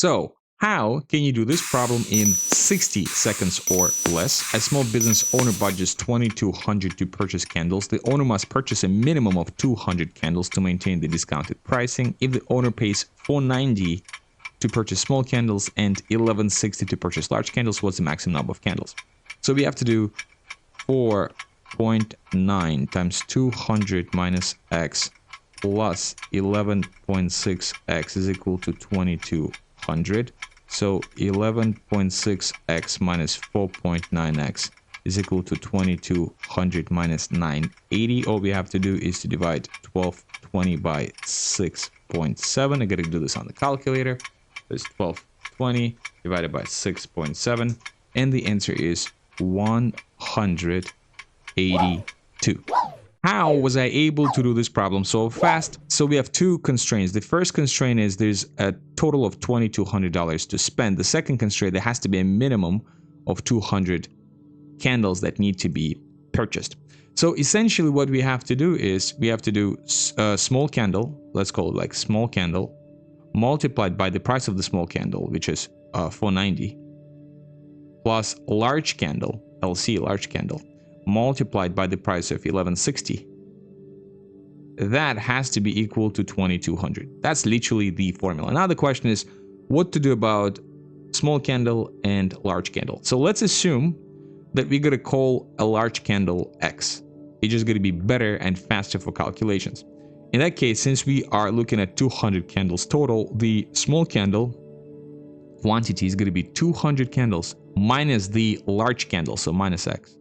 So, how can you do this problem in 60 seconds or less? A small business owner budgets $2,200 to purchase candles. The owner must purchase a minimum of 200 candles to maintain the discounted pricing. If the owner pays $490 to purchase small candles and $1160 to purchase large candles, what's the maximum number of candles? So we have to do 4.9 times 200 minus x plus 11.6x is equal to 2200. So 11.6x minus 4.9x is equal to 2200 minus 980. All we have to do is to divide 1220 by 6.7. I gotta do this on the calculator. There's 1220 divided by 6.7, and the answer is 182. How was I able to do this problem so fast? So we have two constraints. The first constraint is there's a total of $2,200 to spend. The second constraint, there has to be a minimum of 200 candles that need to be purchased. So essentially what we have to do is we have to do a small candle, let's call it like small candle, multiplied by the price of the small candle, which is $490, plus large candle, LC, large candle, multiplied by the price of $1160. That has to be equal to 2200. That's literally the formula. Now the question is what to do about small candle and large candle. So let's assume that we're going to call a large candle X. It's just going to be better and faster for calculations. In that case, since we are looking at 200 candles total, the small candle quantity is going to be 200 candles minus the large candle, so minus X.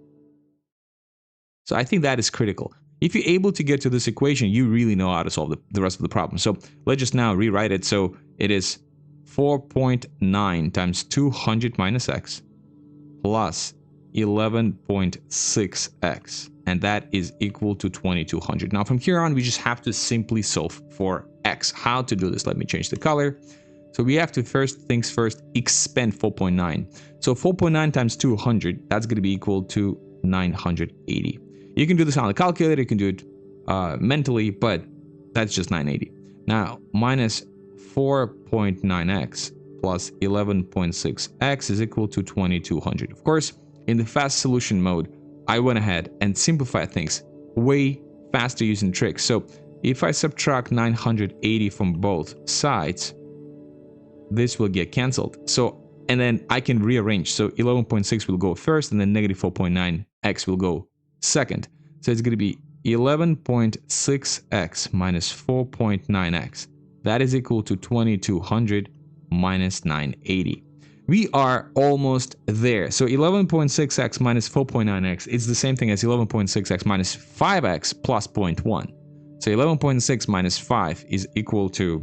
So I think that is critical. If you're able to get to this equation, you really know how to solve the rest of the problem. So let's just now rewrite it. So it is 4.9 times 200 minus X plus 11.6x, and that is equal to 2200. Now from here on, we just have to simply solve for x. How to do this? Let me change the color. So we have to first things first, expand 4.9. So 4.9 times 200, that's going to be equal to 980. You can do this on the calculator, you can do it mentally, but that's just 980. Now minus 4.9x plus 11.6x is equal to 2200. Of course, in the fast solution mode, I went ahead and simplified things way faster using tricks. So if I subtract 980 from both sides, this will get cancelled. So, and then I can rearrange. So 11.6 will go first, and then negative 4.9x will go second. So it's going to be 11.6x minus 4.9x. That is equal to 2200 minus 980. We are almost there. So 11.6x minus 4.9x is the same thing as 11.6x minus 5x plus 0.1. So 11.6 minus 5 is equal to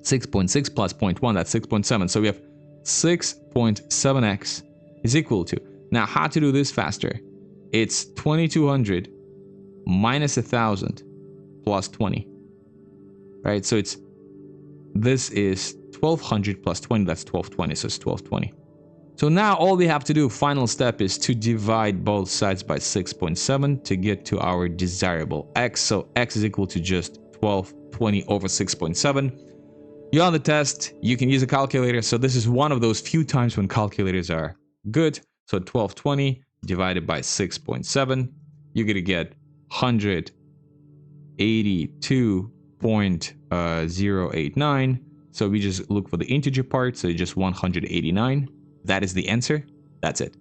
6.6 plus 0.1, that's 6.7. So we have 6.7x is equal to. Now how to do this faster? It's 2200 minus 1000 plus 20. Right? So this is 1200 plus 20, that's 1220, so it's 1220. So now all we have to do, final step, is to divide both sides by 6.7 to get to our desirable x. So x is equal to just 1220 over 6.7. You're on the test, you can use a calculator. So this is one of those few times when calculators are good. So 1220 divided by 6.7, you're going to get 182.089. So we just look for the integer part, so just 189. That is the answer. That's it.